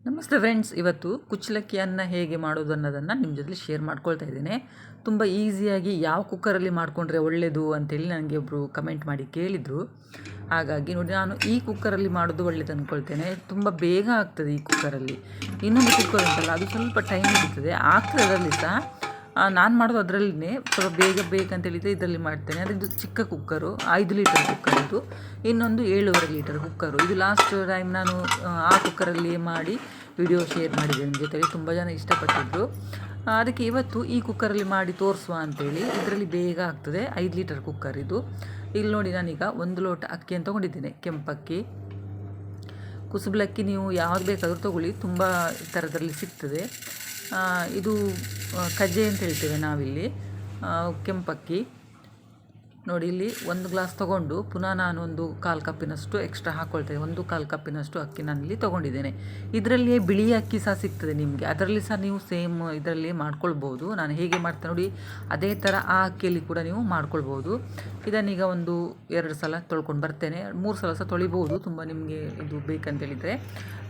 ನಮಸ್ತೆ ಫ್ರೆಂಡ್ಸ್, ಇವತ್ತು ಕುಚ್ಚಲಕ್ಕಿಯನ್ನು ಹೇಗೆ ಮಾಡೋದು ಅನ್ನೋದನ್ನು ನಿಮ್ಮ ಜೊತೆ ಶೇರ್ ಮಾಡ್ಕೊಳ್ತಾ ಇದ್ದೇನೆ. ತುಂಬ ಈಸಿಯಾಗಿ ಯಾವ ಕುಕ್ಕರಲ್ಲಿ ಮಾಡಿಕೊಂಡ್ರೆ ಒಳ್ಳೆಯದು ಅಂತೇಳಿ ನನಗೆ ಒಬ್ಬರು ಕಮೆಂಟ್ ಮಾಡಿ ಕೇಳಿದರು. ಹಾಗಾಗಿ ನೋಡಿ, ನಾನು ಈ ಕುಕ್ಕರಲ್ಲಿ ಮಾಡೋದು ಒಳ್ಳೆಯದು ಅಂದ್ಕೊಳ್ತೇನೆ. ತುಂಬ ಬೇಗ ಆಗ್ತದೆ ಈ ಕುಕ್ಕರಲ್ಲಿ. ಇನ್ನೊಂದು ಕುಕ್ಕರ್ ಉಂಟಲ್ಲ, ಅದು ಸ್ವಲ್ಪ ಟೈಮ್ ಹಿಡಿತದೆ, ಆಗ್ತದೆ ಅದರಲ್ಲಿ ಸಹ. ನಾನು ಮಾಡೋದು ಅದರಲ್ಲಿನೇ ಸ್ವಲ್ಪ ಬೇಗ ಬೇಕಂತೇಳಿದರೆ ಇದರಲ್ಲಿ ಮಾಡ್ತೇನೆ. ಅಂದರೆ ಇದು ಚಿಕ್ಕ ಕುಕ್ಕರು, 5 ಲೀಟರ್ ಕುಕ್ಕರ್ ಇದು. ಇನ್ನೊಂದು 7.5 ಲೀಟರ್ ಕುಕ್ಕರು. ಇದು ಲಾಸ್ಟ್ ಟೈಮ್ ನಾನು ಆ ಕುಕ್ಕರಲ್ಲಿ ಮಾಡಿ ವಿಡಿಯೋ ಶೇರ್ ಮಾಡಿದ್ದೆ ನಿಮ್ಮ ಜೊತೆಲಿ. ತುಂಬ ಜನ ಇಷ್ಟಪಟ್ಟಿದ್ದರು. ಅದಕ್ಕೆ ಇವತ್ತು ಈ ಕುಕ್ಕರಲ್ಲಿ ಮಾಡಿ ತೋರಿಸುವ ಅಂಥೇಳಿ. ಇದರಲ್ಲಿ ಬೇಗ ಆಗ್ತದೆ. 5 ಲೀಟರ್ ಕುಕ್ಕರ್ ಇದು. ಇಲ್ಲಿ ನೋಡಿ, ನಾನೀಗ 1 ಲೋಟ ಅಕ್ಕಿಯನ್ನು ತೊಗೊಂಡಿದ್ದೇನೆ, ಕೆಂಪಕ್ಕಿ. ಕುಸುಬಲಕ್ಕಿ ನೀವು ಯಾವ್ದು ಬೇಕಾದರೂ ತೊಗೊಳ್ಳಿ, ತುಂಬ ಥರದಲ್ಲಿ ಸಿಗ್ತದೆ. ಇದು ಕಜ್ಜೆ ಅಂತ ಹೇಳ್ತೇವೆ ನಾವಿಲ್ಲಿ. ಕೆಂಪಕ್ಕಿ ನೋಡಿ, ಇಲ್ಲಿ 1 ಗ್ಲಾಸ್ ತೊಗೊಂಡು ಪುನಃ ನಾನು 1/4 ಕಪ್ಪಿನಷ್ಟು ಎಕ್ಸ್ಟ್ರಾ ಹಾಕ್ಕೊಳ್ತೇನೆ. 1/4 ಕಪ್ಪಿನಷ್ಟು ಅಕ್ಕಿ ನಾನಿಲ್ಲಿ ತೊಗೊಂಡಿದ್ದೇನೆ. ಇದರಲ್ಲಿಯೇ ಬಿಳಿ ಅಕ್ಕಿ ಸಹ ಸಿಗ್ತದೆ ನಿಮಗೆ, ಅದರಲ್ಲಿ ಸಹ ನೀವು ಸೇಮ್ ಇದರಲ್ಲಿ ಮಾಡ್ಕೊಳ್ಬೋದು. ನಾನು ಹೇಗೆ ಮಾಡ್ತೇನೆ ನೋಡಿ, ಅದೇ ಥರ ಆ ಅಕ್ಕಿಯಲ್ಲಿ ಕೂಡ ನೀವು ಮಾಡ್ಕೊಳ್ಬೋದು. ಇದನ್ನೀಗ 1-2 ಸಲ ತೊಳ್ಕೊಂಡು ಬರ್ತೇನೆ. 3 ಸಲ ಸಹ ತೊಳಿಬೋದು, ತುಂಬ ನಿಮಗೆ ಇದು ಬೇಕಂತೇಳಿದರೆ.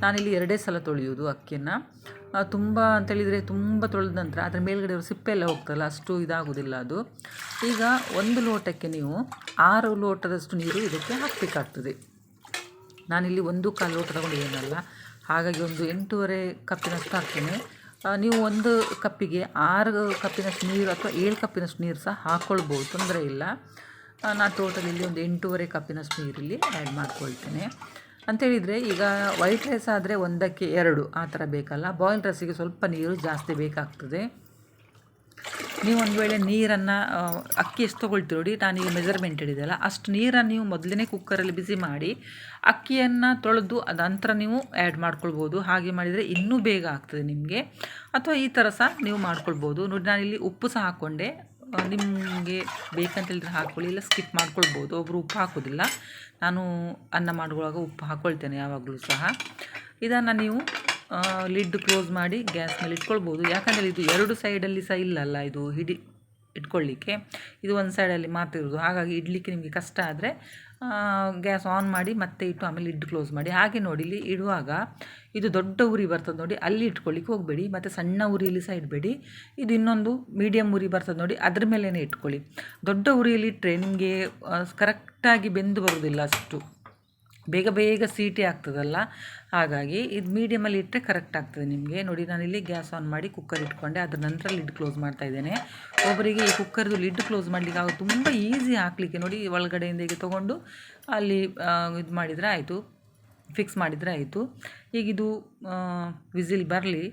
ನಾನಿಲ್ಲಿ 2 ಸಲ ತೊಳೆಯೋದು ಅಕ್ಕಿಯನ್ನು. ತುಂಬ ಅಂತೇಳಿದರೆ ತುಂಬ ತೊಳೆದ ನಂತರ ಅದರ ಮೇಲ್ಗಡೆ ಸಿಪ್ಪೆ ಎಲ್ಲ ಹೋಗ್ತಲ್ಲ, ಅಷ್ಟು ಇದಾಗೋದಿಲ್ಲ ಅದು. ಈಗ 1 ಲೋಟಕ್ಕೆ ನೀವು 6 ಲೋಟದಷ್ಟು ನೀರು ಇದಕ್ಕೆ ಹಾಕಬೇಕಾಗ್ತದೆ. ನಾನಿಲ್ಲಿ 1/4 ಲೋಟ ತಗೊಂಡಿದ್ದೇನಲ್ಲ, ಹಾಗಾಗಿ 8.5 ಕಪ್ಪಿನಷ್ಟು ಹಾಕ್ತೇನೆ. ನೀವು 1 ಕಪ್ಪಿಗೆ 6 ಕಪ್ಪಿನಷ್ಟು ನೀರು ಅಥವಾ 7 ಕಪ್ಪಿನಷ್ಟು ನೀರು ಸಹ ಹಾಕ್ಕೊಳ್ಬೋದು, ತೊಂದರೆ ಇಲ್ಲ. ನಾನು ಟೋಟಲ್ ಇಲ್ಲಿ 8.5 ಕಪ್ಪಿನಷ್ಟು ನೀರಲ್ಲಿ ಆ್ಯಡ್ ಮಾಡ್ಕೊಳ್ತೇನೆ. ಅಂಥೇಳಿದರೆ ಈಗ ವೈಟ್ ರೈಸ್ ಆದರೆ 1ಕ್ಕೆ 2 ಆ ಥರ ಬೇಕಲ್ಲ. ಬಾಯ್ಲ್ಡ್ ರೈಸಿಗೆ ಸ್ವಲ್ಪ ನೀರು ಜಾಸ್ತಿ ಬೇಕಾಗ್ತದೆ. ನೀವು ಒಂದು ವೇಳೆ ನೀರನ್ನು ಅಕ್ಕಿ ಎಷ್ಟು ತೊಗೊಳ್ತೀವಿ ನೋಡಿ, ನಾನೀಗ ಮೆಜರ್ಮೆಂಟ್ ಹಿಡಿದೆಯಲ್ಲ, ಅಷ್ಟು ನೀರನ್ನು ನೀವು ಮೊದಲನೇ ಕುಕ್ಕರಲ್ಲಿ ಬಿಸಿ ಮಾಡಿ ಅಕ್ಕಿಯನ್ನು ತೊಳೆದು ಅದ ನಂತರ ನೀವು ಆ್ಯಡ್ ಮಾಡ್ಕೊಳ್ಬೋದು. ಹಾಗೆ ಮಾಡಿದರೆ ಇನ್ನೂ ಬೇಗ ಆಗ್ತದೆ ನಿಮಗೆ. ಅಥವಾ ಈ ಥರ ಸಹ ನೀವು ಮಾಡ್ಕೊಳ್ಬೋದು. ನೋಡಿ, ನಾನಿಲ್ಲಿ ಉಪ್ಪು ಸಹ ಹಾಕ್ಕೊಂಡೆ. ನಿಮಗೆ ಬೇಕಂತೇಳಿದ್ರೆ ಹಾಕ್ಕೊಳ್ಳಿ, ಇಲ್ಲ ಸ್ಕಿಪ್ ಮಾಡ್ಕೊಳ್ಬೋದು. ಒಬ್ಬರು ಉಪ್ಪು ಹಾಕೋದಿಲ್ಲ, ನಾನು ಅನ್ನ ಮಾಡುವಾಗ ಉಪ್ಪು ಹಾಕ್ಕೊಳ್ತೇನೆ ಯಾವಾಗಲೂ ಸಹ. ಇದನ್ನು ನೀವು ಲಿಡ್ ಕ್ಲೋಸ್ ಮಾಡಿ ಗ್ಯಾಸ್ ಮೇಲೆ ಇಟ್ಕೊಳ್ಬೋದು. ಯಾಕಂದರೆ ಇದು 2 ಸೈಡಲ್ಲಿ ಸಹ ಇಲ್ಲಲ್ಲ, ಇದು ಇಟ್ಕೊಳ್ಳಿಕ್ಕೆ. ಇದು ಒಂದು ಸೈಡಲ್ಲಿ ಮಾತ್ರ ಇರೋದು. ಹಾಗಾಗಿ ಇಡಲಿಕ್ಕೆ ನಿಮಗೆ ಕಷ್ಟ ಆದರೆ ಗ್ಯಾಸ್ ಆನ್ ಮಾಡಿ ಮತ್ತೆ ಇಟ್ಟು ಆಮೇಲೆ ಲಿಡ್ ಕ್ಲೋಸ್ ಮಾಡಿ. ಹಾಗೆ ನೋಡಿ, ಇಲ್ಲಿ ಇಡುವಾಗ ಇದು ದೊಡ್ಡ ಉರಿ ಬರ್ತದೆ ನೋಡಿ, ಅಲ್ಲಿ ಇಟ್ಕೊಳ್ಳಿಕ್ಕೆ ಹೋಗಬೇಡಿ. ಮತ್ತು ಸಣ್ಣ ಉರಿಯಲ್ಲಿ ಸಹ ಇಡಬೇಡಿ. ಇದು ಇನ್ನೊಂದು ಮೀಡಿಯಮ್ ಉರಿ ಬರ್ತದೆ ನೋಡಿ, ಅದ್ರ ಮೇಲೇ ಇಟ್ಕೊಳ್ಳಿ. ದೊಡ್ಡ ಉರಿಯಲ್ಲಿ ಇಟ್ಟರೆ ನಿಮಗೆ ಕರೆಕ್ಟಾಗಿ ಬೆಂದು ಬರೋದಿಲ್ಲ, ಅಷ್ಟು ಬೇಗ ಬೇಗ ಸೀಟಿ ಆಗ್ತದಲ್ಲ. ಹಾಗಾಗಿ ಇದು ಮೀಡಿಯಮಲ್ಲಿ ಇಟ್ಟರೆ ಕರೆಕ್ಟ್ ಆಗ್ತದೆ ನಿಮಗೆ. ನೋಡಿ, ನಾನಿಲ್ಲಿ ಗ್ಯಾಸ್ ಆನ್ ಮಾಡಿ ಕುಕ್ಕರ್ ಇಟ್ಕೊಂಡೆ, ಅದರ ನಂತರ ಲಿಡ್ ಕ್ಲೋಸ್ ಮಾಡ್ತಾ ಇದ್ದೇನೆ. ಒಬ್ಬರಿಗೆ ಈ ಕುಕ್ಕರ್ದು ಲಿಡ್ ಕ್ಲೋಸ್ ಮಾಡಲಿಕ್ಕೆ ಆಗೋದು ತುಂಬ ಈಸಿ ಹಾಕಲಿಕ್ಕೆ. ನೋಡಿ, ಒಳಗಡೆಯಿಂದ ಹೀಗೆ ತೊಗೊಂಡು ಅಲ್ಲಿ ಇದು ಮಾಡಿದರೆ ಆಯಿತು, ಫಿಕ್ಸ್ ಮಾಡಿದರೆ ಆಯಿತು. ಈಗ ಇದು ವಿಸಿಲ್ ಬರಲಿ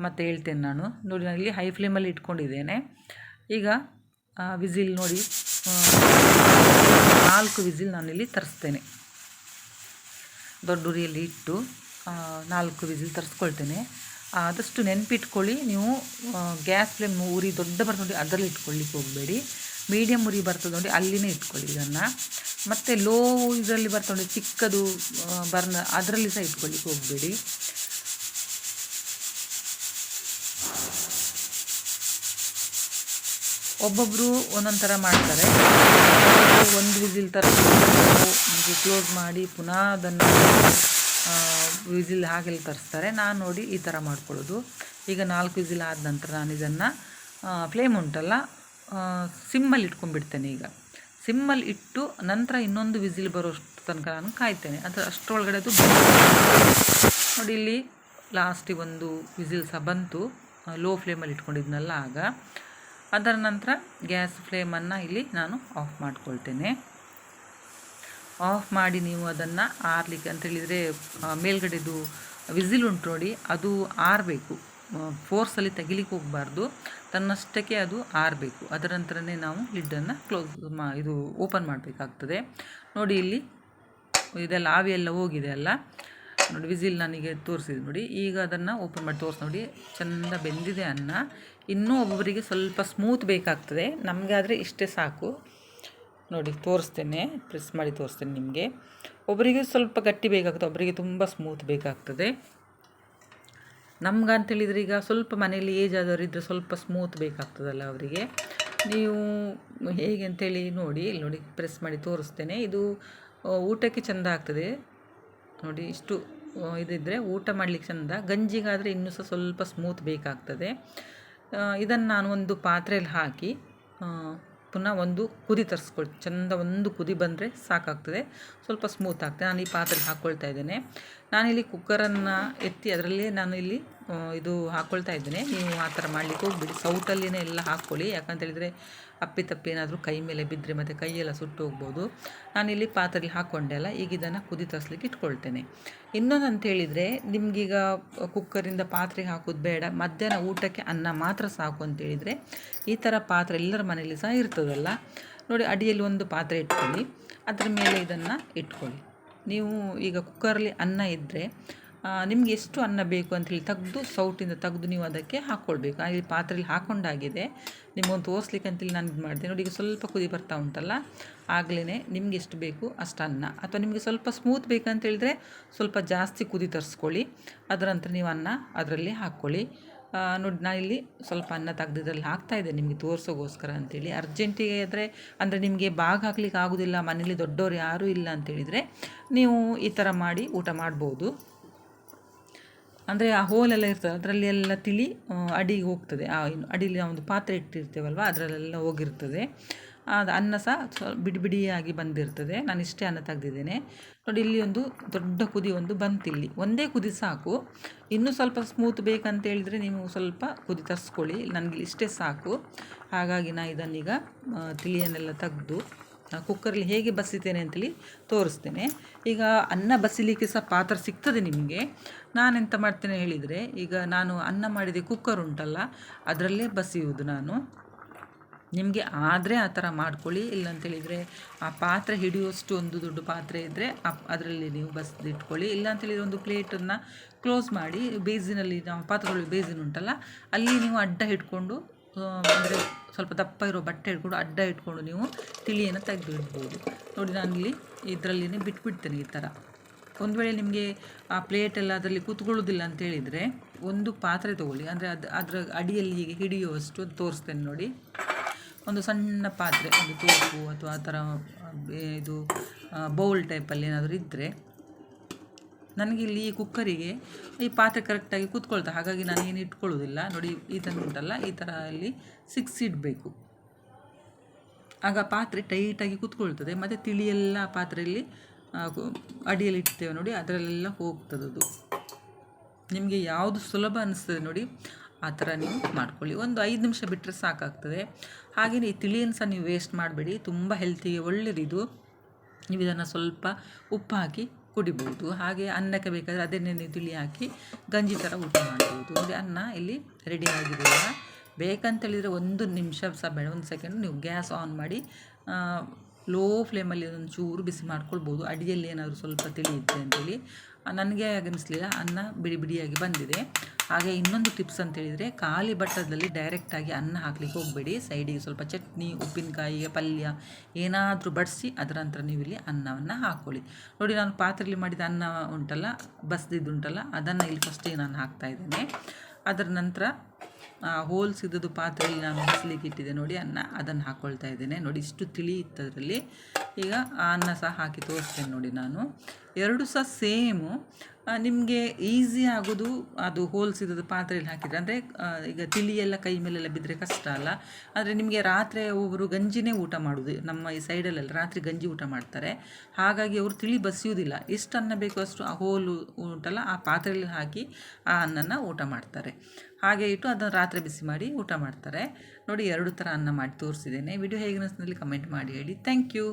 ಮತ್ತು ಹೇಳ್ತೇನೆ ನಾನು. ನೋಡಿ, ನಾನಿಲ್ಲಿ ಹೈ ಫ್ಲೇಮಲ್ಲಿ ಇಟ್ಕೊಂಡಿದ್ದೇನೆ. ಈಗ ವಿಸಿಲ್ ನೋಡಿ, 4 ವಿಸಿಲ್ ನಾನಿಲ್ಲಿ ತರಿಸ್ತೇನೆ. ದೊಡ್ಡ ಉರಿಯಲ್ಲಿ ಇಟ್ಟು 4 ವಿಸಿಲ್ ತರಿಸ್ಕೊಳ್ತೇನೆ. ಆದಷ್ಟು ನೆನಪಿಟ್ಕೊಳ್ಳಿ, ನೀವು ಗ್ಯಾಸ್ ಫ್ಲೇಮ್ ಉರಿ ದೊಡ್ಡ ಬರ್ತದೆ ನೋಡಿ, ಅದರಲ್ಲಿ ಇಟ್ಕೊಳ್ಳಿಕ್ಕೆ ಹೋಗಬೇಡಿ. ಮೀಡಿಯಮ್ ಉರಿ ಬರ್ತದೆ ನೋಡಿ, ಅಲ್ಲಿನೇ ಇಟ್ಕೊಳ್ಳಿ ಇದನ್ನು. ಮತ್ತು ಲೋ ಇದರಲ್ಲಿ ಬರ್ತದೆ ನೋಡಿ, ಚಿಕ್ಕದು ಬರ್ನ, ಅದರಲ್ಲಿ ಸಹ ಇಟ್ಕೊಳ್ಳಿಕ್ಕೆ ಹೋಗಬೇಡಿ. ಒಬ್ಬೊಬ್ಬರು ಒಂದೊಂದು ಥರ ಮಾಡ್ತಾರೆ. 1 ವಿಸಿಲ್ ಕ್ಲೋಸ್ ಮಾಡಿ ಪುನಃ ಅದನ್ನು ವಿಸಿಲ್ ಹಾಗೆಲ್ಲ ತರಿಸ್ತಾರೆ. ನಾನು ನೋಡಿ ಈ ಥರ ಮಾಡ್ಕೊಳ್ಳೋದು. ಈಗ 4 ವಿಸಿಲ್ ಆದ ನಂತರ ನಾನು ಇದನ್ನು ಫ್ಲೇಮ್ ಉಂಟಲ್ಲ, ಸಿಮ್ಮಲ್ಲಿ ಇಟ್ಕೊಂಡ್ಬಿಡ್ತೇನೆ. ಈಗ ಸಿಮ್ಮಲ್ಲಿ ಇಟ್ಟು ನಂತರ ಇನ್ನೊಂದು ವಿಸಿಲ್ ಬರೋಷ್ಟು ತನಕ ನಾನು ಕಾಯ್ತೇನೆ. ಅದು ಅಷ್ಟರೊಳಗಡೆ ಅದು ನೋಡಿ, ಇಲ್ಲಿ ಲಾಸ್ಟಿಗೆ 1 ವಿಸಿಲ್ ಸಹ ಬಂತು. ಲೋ ಫ್ಲೇಮಲ್ಲಿ ಇಟ್ಕೊಂಡಿದ್ನಲ್ಲ ಆಗ. ಅದರ ನಂತರ ಗ್ಯಾಸ್ ಫ್ಲೇಮನ್ನು ಇಲ್ಲಿ ನಾನು ಆಫ್ ಮಾಡ್ಕೊಳ್ತೇನೆ. ಆಫ್ ಮಾಡಿ ನೀವು ಅದನ್ನು ಆರಲಿಕ್ಕೆ ಅಂತೇಳಿದರೆ ಮೇಲ್ಗಡೆದು ವಿಸಿಲ್ ಉಂಟು ನೋಡಿ, ಅದು ಆರಬೇಕು. ಫೋರ್ಸಲ್ಲಿ ತೆಗಿಲಿಕ್ಕೆ ಹೋಗಬಾರ್ದು, ತನ್ನಷ್ಟಕ್ಕೆ ಅದು ಆರಬೇಕು. ಅದರ ನಂತರನೇ ನಾವು ಲಿಡ್ಡನ್ನು ಇದು ಓಪನ್ ಮಾಡಬೇಕಾಗ್ತದೆ. ನೋಡಿ, ಇಲ್ಲಿ ಇದೆಲ್ಲ ಆವಿಯೆಲ್ಲ ಹೋಗಿದೆ ಅಲ್ಲ ನೋಡಿ, ವಿಸಿಲ್ ನನಗೆ ತೋರಿಸಿದೆ ನೋಡಿ. ಈಗ ಅದನ್ನು ಓಪನ್ ಮಾಡಿ ತೋರಿಸಿ ನೋಡಿ, ಚೆಂದ ಬೆಂದಿದೆ ಅನ್ನ. ಇನ್ನೂ ಒಬ್ಬೊಬ್ಬರಿಗೆ ಸ್ವಲ್ಪ ಸ್ಮೂತ್ ಬೇಕಾಗ್ತದೆ, ನಮಗೆ ಆದರೆ ಇಷ್ಟೇ ಸಾಕು. ನೋಡಿ, ತೋರಿಸ್ತೇನೆ, ಪ್ರೆಸ್ ಮಾಡಿ ತೋರಿಸ್ತೇನೆ ನಿಮಗೆ. ಒಬ್ಬರಿಗೆ ಸ್ವಲ್ಪ ಗಟ್ಟಿ ಬೇಕಾಗ್ತದೆ, ಒಬ್ಬರಿಗೆ ತುಂಬ ಸ್ಮೂತ್ ಬೇಕಾಗ್ತದೆ. ನಮ್ಗಂತೇಳಿದರೆ ಈಗ ಸ್ವಲ್ಪ ಮನೆಯಲ್ಲಿ ಏಜ್ ಆದವರು ಇದ್ದರೆ ಸ್ವಲ್ಪ ಸ್ಮೂತ್ ಬೇಕಾಗ್ತದಲ್ಲ ಅವರಿಗೆ. ನೀವು ಹೇಗೆ ಅಂತೇಳಿ ನೋಡಿ, ಇಲ್ಲಿ ನೋಡಿ ಪ್ರೆಸ್ ಮಾಡಿ ತೋರಿಸ್ತೇನೆ. ಇದು ಊಟಕ್ಕೆ ಚೆಂದ ಆಗ್ತದೆ ನೋಡಿ. ಇಷ್ಟು ಇದಿದ್ದರೆ ಊಟ ಮಾಡಲಿಕ್ಕೆ ಚೆಂದ. ಗಂಜಿಗಾದರೆ ಇನ್ನೂ ಸ್ವಲ್ಪ ಸ್ಮೂತ್ ಬೇಕಾಗ್ತದೆ. ಇದನ್ನು ನಾನು ಒಂದು ಪಾತ್ರೆಯಲ್ಲಿ ಹಾಕಿ ಪುನಃ ಒಂದು ಕುದಿ ತರಿಸ್ಕೊಳ್ ಚೆಂದ ಒಂದು ಕುದಿ ಬಂದರೆ ಸಾಕಾಗ್ತದೆ, ಸ್ವಲ್ಪ ಸ್ಮೂತ್ ಆಗ್ತದೆ. ನಾನು ಈ ಪಾತ್ರೆಗೆ ಹಾಕ್ಕೊಳ್ತಾ ಇದ್ದೇನೆ. ನಾನಿಲ್ಲಿ ಕುಕ್ಕರನ್ನು ಎತ್ತಿ ಅದರಲ್ಲೇ ನಾನು ಇಲ್ಲಿ ಇದು ಹಾಕ್ಕೊಳ್ತಾ ಇದ್ದೇನೆ. ನೀವು ಆ ಥರ ಮಾಡಲಿಕ್ಕೆ ಹೋಗ್ಬಿಡಿ, ಸೌಟಲ್ಲಿನೇ ಎಲ್ಲ ಹಾಕ್ಕೊಳ್ಳಿ. ಯಾಕಂತೇಳಿದರೆ ಅಪ್ಪಿತಪ್ಪಿ ಏನಾದರೂ ಕೈ ಮೇಲೆ ಬಿದ್ದರೆ ಮತ್ತು ಕೈಯೆಲ್ಲ ಸುಟ್ಟು ಹೋಗ್ಬೋದು. ನಾನಿಲ್ಲಿ ಪಾತ್ರೆಯಲ್ಲಿ ಹಾಕ್ಕೊಂಡೆ ಅಲ್ಲ, ಈಗ ಇದನ್ನು ಕುದಿ ತರಿಸ್ಲಿಕ್ಕೆ ಇಟ್ಕೊಳ್ತೇನೆ. ಇನ್ನೊಂದು ಅಂತೇಳಿದರೆ, ನಿಮಗೀಗ ಕುಕ್ಕರಿಂದ ಪಾತ್ರೆಗೆ ಹಾಕೋದು ಬೇಡ, ಮಧ್ಯಾಹ್ನ ಊಟಕ್ಕೆ ಅನ್ನ ಮಾತ್ರ ಸಾಕು ಅಂತೇಳಿದರೆ ಈ ಥರ ಪಾತ್ರೆ ಎಲ್ಲರ ಮನೆಯಲ್ಲಿ ಸಹ ಇರ್ತದಲ್ಲ ನೋಡಿ. ಅಡಿಯಲ್ಲಿ ಒಂದು ಪಾತ್ರೆ ಇಟ್ಕೊಳ್ಳಿ, ಅದ್ರ ಮೇಲೆ ಇದನ್ನು ಇಟ್ಕೊಳ್ಳಿ. ನೀವು ಈಗ ಕುಕ್ಕರಲ್ಲಿ ಅನ್ನ ಇದ್ದರೆ ನಿಮಗೆ ಎಷ್ಟು ಅನ್ನ ಬೇಕು ಅಂಥೇಳಿ ತೆಗೆದು ಸೌಟಿಂದ ತೆಗೆದು ನೀವು ಅದಕ್ಕೆ ಹಾಕ್ಕೊಳ್ಬೇಕು. ಈ ಪಾತ್ರೆಯಲ್ಲಿ ಹಾಕ್ಕೊಂಡಾಗಿದೆ, ನಿಮಗೊಂದು ತೋರಿಸ್ಲಿಕ್ಕೆ ಅಂತೇಳಿ ನಾನು ಇದು ಮಾಡಿದೆ ನೋಡಿ. ಈಗ ಸ್ವಲ್ಪ ಕುದಿ ಬರ್ತಾ ಉಂಟಲ್ಲ, ಆಗಲೇ ನಿಮ್ಗೆ ಎಷ್ಟು ಬೇಕು ಅಷ್ಟು ಅನ್ನ, ಅಥವಾ ನಿಮಗೆ ಸ್ವಲ್ಪ ಸ್ಮೂತ್ ಬೇಕಂತೇಳಿದರೆ ಸ್ವಲ್ಪ ಜಾಸ್ತಿ ಕುದಿ ತರಿಸ್ಕೊಳ್ಳಿ. ಅದರ ನಂತರ ನೀವು ಅನ್ನ ಅದರಲ್ಲಿ ಹಾಕ್ಕೊಳ್ಳಿ. ನೋಡಿ, ನಾನಿಲ್ಲಿ ಸ್ವಲ್ಪ ಅನ್ನ ತೆಗೆದು ಇದರಲ್ಲಿ ಹಾಕ್ತಾಯಿದ್ದೆ ನಿಮಗೆ ತೋರಿಸೋಗೋಸ್ಕರ ಅಂತೇಳಿ. ಅರ್ಜೆಂಟಿಗೆ ಆದರೆ ಅಂದರೆ ನಿಮಗೆ ಭಾಗ ಹಾಕ್ಲಿಕ್ಕೆ ಆಗೋದಿಲ್ಲ, ಮನೇಲಿ ದೊಡ್ಡವರು ಯಾರೂ ಇಲ್ಲ ಅಂತೇಳಿದರೆ ನೀವು ಈ ಥರ ಮಾಡಿ ಊಟ ಮಾಡ್ಬೋದು. ಅಂದರೆ ಆ ಹೋಲೆಲ್ಲ ಇರ್ತದೆ, ಅದರಲ್ಲಿ ಎಲ್ಲ ತಿಳಿ ಅಡಿಗೆ ಹೋಗ್ತದೆ. ಅಡಿಲಿ ಒಂದು ಪಾತ್ರೆ ಇಟ್ಟಿರ್ತೇವಲ್ವ, ಅದರಲ್ಲೆಲ್ಲ ಹೋಗಿರ್ತದೆ. ಅದು ಅನ್ನ ಸಹ ಬಿಡಿ ಬಿಡಿಯಾಗಿ ಬಂದಿರ್ತದೆ. ನಾನು ಇಷ್ಟೇ ಅನ್ನ ತೆಗೆದಿದ್ದೇನೆ ನೋಡಿ. ಇಲ್ಲಿ ಒಂದು ದೊಡ್ಡ ಕುದಿ ಒಂದು ಬಂತಿಲ್ಲಿ, ಒಂದೇ ಕುದಿ ಸಾಕು. ಇನ್ನೂ ಸ್ವಲ್ಪ ಸ್ಮೂತ್ ಬೇಕಂತೇಳಿದರೆ ನೀವು ಸ್ವಲ್ಪ ಕುದಿ ತರಿಸ್ಕೊಳ್ಳಿ. ನನಗೆ ಇಷ್ಟೇ ಸಾಕು. ಹಾಗಾಗಿ ನಾನು ಇದನ್ನೀಗ ತಿಳಿಯನ್ನೆಲ್ಲ ತೆಗೆದು ಕುಕ್ಕರಲ್ಲಿ ಹೇಗೆ ಬಸಿತೇನೆ ಅಂತೇಳಿ ತೋರಿಸ್ತೇನೆ. ಈಗ ಅನ್ನ ಬಸಿಲಿಕ್ಕೆ ಸಹ ಪಾತ್ರ ಸಿಗ್ತದೆ ನಿಮಗೆ. ನಾನೆಂತ ಮಾಡ್ತೇನೆ ಹೇಳಿದರೆ, ಈಗ ನಾನು ಅನ್ನ ಮಾಡಿದ ಕುಕ್ಕರ್ ಉಂಟಲ್ಲ ಅದರಲ್ಲೇ ಬಸಿಯುವುದು ನಾನು. ನಿಮಗೆ ಆದರೆ ಆ ಥರ ಮಾಡ್ಕೊಳ್ಳಿ. ಇಲ್ಲಾಂತೇಳಿದರೆ ಆ ಪಾತ್ರೆ ಹಿಡಿಯುವಷ್ಟು ಒಂದು ದೊಡ್ಡ ಪಾತ್ರೆ ಇದ್ದರೆ ಅದರಲ್ಲಿ ನೀವು ಬಸ್ದಿಟ್ಕೊಳ್ಳಿ. ಇಲ್ಲಾಂತೇಳಿದರೆ ಒಂದು ಪ್ಲೇಟನ್ನು ಕ್ಲೋಸ್ ಮಾಡಿ, ಬೇಸಿನಲ್ಲಿ ನಾವು ಪಾತ್ರೆಗಳು ಬೇಸಿನ್ ಉಂಟಲ್ಲ ಅಲ್ಲಿ ನೀವು ಅಡ್ಡ ಇಟ್ಕೊಂಡು, ಅಂದರೆ ಸ್ವಲ್ಪ ದಪ್ಪ ಇರೋ ಬಟ್ಟೆ ಹಿಡ್ಕೊಂಡು ಅಡ್ಡ ಇಟ್ಕೊಂಡು ನೀವು ತಿಳಿಯನ್ನು ತೆಗೆದು ಇಡ್ಬೋದು ನೋಡಿ. ನಾನಿಲ್ಲಿ ಇದರಲ್ಲಿನೇ ಬಿಟ್ಬಿಡ್ತೇನೆ ಈ ಥರ. ಒಂದು ವೇಳೆ ನಿಮಗೆ ಆ ಪ್ಲೇಟೆಲ್ಲ ಅದರಲ್ಲಿ ಕೂತ್ಕೊಳ್ಳೋದಿಲ್ಲ ಅಂತೇಳಿದರೆ ಒಂದು ಪಾತ್ರೆ ತೊಗೊಳ್ಳಿ, ಅಂದರೆ ಅದರ ಅಡಿಯಲ್ಲಿ ಹೀಗೆ ಹಿಡಿಯುವಷ್ಟು ತೋರಿಸ್ತೇನೆ ನೋಡಿ. ಒಂದು ಸಣ್ಣ ಪಾತ್ರೆ, ಒಂದು ತೋಪು ಅಥವಾ ಆ ಥರ ಇದು ಬೌಲ್ ಟೈಪಲ್ಲಿ ಏನಾದರೂ ಇದ್ದರೆ, ನನಗಿಲ್ಲಿ ಈ ಕುಕ್ಕರಿಗೆ ಈ ಪಾತ್ರೆ ಕರೆಕ್ಟಾಗಿ ಕೂತ್ಕೊಳ್ತಾ, ಹಾಗಾಗಿ ನಾನು ಏನು ಇಟ್ಕೊಳ್ಳೋದಿಲ್ಲ ನೋಡಿ. ಇದನ್ನು ಉಂಟಲ್ಲ ಈ ಥರ ಅಲ್ಲಿ ಇಡಬೇಕು, ಆಗ ಪಾತ್ರೆ ಟೈಟಾಗಿ ಕೂತ್ಕೊಳ್ತದೆ. ಮತ್ತು ತಿಳಿಯೆಲ್ಲ ಪಾತ್ರೆಯಲ್ಲಿ ಅಡಿಯಲ್ಲಿ ಇಡ್ತೇವೆ ನೋಡಿ, ಅದರಲ್ಲೆಲ್ಲ ಹೋಗ್ತದದು. ನಿಮಗೆ ಯಾವುದು ಸುಲಭ ಅನ್ನಿಸ್ತದೆ ನೋಡಿ ಆ ಥರ ನೀವು ಮಾಡ್ಕೊಳ್ಳಿ. ಒಂದು 5 ನಿಮಿಷ ಬಿಟ್ಟರೆ ಸಾಕಾಗ್ತದೆ. ಹಾಗೆಯೇ ಈ ತಿಳಿಯನ್ನು ಸಹ ನೀವು ವೇಸ್ಟ್ ಮಾಡಬೇಡಿ, ತುಂಬ ಹೆಲ್ತಿಗೆ ಒಳ್ಳೆಯದಿದು. ನೀವು ಇದನ್ನು ಸ್ವಲ್ಪ ಉಪ್ಪು ಹಾಕಿ ಕುಡಿಬೋದು. ಹಾಗೆ ಅನ್ನಕ್ಕೆ ಬೇಕಾದರೆ ಅದನ್ನೇ ನೀವು ತಿಳಿ ಹಾಕಿ ಗಂಜಿ ಥರ ಊಟ ಮಾಡ್ಬೋದು ನೋಡಿ. ಅನ್ನ ಇಲ್ಲಿ ರೆಡಿ ಆಗಿದೆಯಲ್ಲ, ಬೇಕಂತೇಳಿದರೆ 1 ನಿಮಿಷ ಸಹ ಬೇಡ, 1 ಸೆಕೆಂಡ್ ನೀವು ಗ್ಯಾಸ್ ಆನ್ ಮಾಡಿ ಲೋ ಫ್ಲೇಮಲ್ಲಿ ಒಂದು ಚೂರು ಬಿಸಿ ಮಾಡ್ಕೊಳ್ಬೋದು. ಅಡಿಯಲ್ಲಿ ಏನಾದರೂ ಸ್ವಲ್ಪ ತಿಳಿಯುತ್ತೆ ಅಂತೇಳಿ. ನನಗೆ ಅನ್ನಿಸ್ಲಿಲ್ಲ, ಅನ್ನ ಬಿಡಿ ಬಿಡಿಯಾಗಿ ಬಂದಿದೆ. ಹಾಗೆ ಇನ್ನೊಂದು ಟಿಪ್ಸ್ ಅಂತೇಳಿದರೆ, ಖಾಲಿ ಬಟ್ಟದಲ್ಲಿ ಡೈರೆಕ್ಟಾಗಿ ಅನ್ನ ಹಾಕ್ಲಿಕ್ಕೆ ಹೋಗಬೇಡಿ. ಸೈಡಿಗೆ ಸ್ವಲ್ಪ ಚಟ್ನಿ, ಉಪ್ಪಿನಕಾಯಿ, ಪಲ್ಯ ಏನಾದರೂ ಬಡಿಸಿ ಅದರ ನಂತರ ನೀವು ಇಲ್ಲಿ ಅನ್ನವನ್ನು ಹಾಕ್ಕೊಳ್ಳಿ ನೋಡಿ. ನಾನು ಪಾತ್ರೆಯಲ್ಲಿ ಮಾಡಿದ ಅನ್ನ ಉಂಟಲ್ಲ, ಬಸ್ದಿದ್ದುಂಟಲ್ಲ, ಅದನ್ನು ಇಲ್ಲಿ ಫಸ್ಟಿಗೆ ನಾನು ಹಾಕ್ತಾಯಿದ್ದೇನೆ. ಅದರ ನಂತರ ಹೋಲ್ಸ್ ಇದ್ದದ್ದು ಪಾತ್ರೆಯಲ್ಲಿ ನಾನು ಬಸ್ಲಿಕ್ಕೆ ಇಟ್ಟಿದ್ದೆ ನೋಡಿ ಅನ್ನ, ಅದನ್ನು ಹಾಕ್ಕೊಳ್ತಾ ಇದ್ದೇನೆ ನೋಡಿ. ಇಷ್ಟು ತಿಳಿ ಇತ್ತು ಅದರಲ್ಲಿ. ಈಗ ಆ ಅನ್ನ ಸಹ ಹಾಕಿ ತೋರಿಸ್ತೇನೆ ನೋಡಿ. ನಾನು 2 ಸಹ ಸೇಮು. ನಿಮಗೆ ಈಸಿ ಆಗೋದು ಅದು ಹೋಲ್ಸ್ ಇದ್ದದ್ದು ಪಾತ್ರೆಯಲ್ಲಿ ಹಾಕಿದರೆ, ಅಂದರೆ ಈಗ ತಿಳಿ ಎಲ್ಲ ಕೈ ಮೇಲೆಲ್ಲ ಬಿದ್ದರೆ ಕಷ್ಟ ಅಲ್ಲ. ಆದರೆ ನಿಮಗೆ ರಾತ್ರಿ ಒಬ್ಬರು ಗಂಜಿನೇ ಊಟ ಮಾಡೋದು, ನಮ್ಮ ಈ ಸೈಡಲ್ಲೆಲ್ಲ ರಾತ್ರಿ ಗಂಜಿ ಊಟ ಮಾಡ್ತಾರೆ. ಹಾಗಾಗಿ ಅವರು ತಿಳಿ ಬಸಿಯುವುದಿಲ್ಲ, ಎಷ್ಟು ಅನ್ನ ಬೇಕೋ ಅಷ್ಟು ಆ ಹೋಲು ಉಂಟಲ್ಲ ಆ ಪಾತ್ರೆಯಲ್ಲಿ ಹಾಕಿ ಆ ಅನ್ನನ ಊಟ ಮಾಡ್ತಾರೆ. ಹಾಗೆ ಇಟ್ಟು ಅದನ್ನು ರಾತ್ರಿ ಬಿಸಿ ಮಾಡಿ ಊಟ ಮಾಡ್ತಾರೆ ನೋಡಿ. 2 ಥರ ಅನ್ನ ಮಾಡಿ ತೋರಿಸಿದ್ದೇನೆ. ವಿಡಿಯೋ ಹೇಗೆ ಅನ್ನಿಸ್ನಲ್ಲಿ ಕಮೆಂಟ್ ಮಾಡಿ ಹೇಳಿ. Thank you.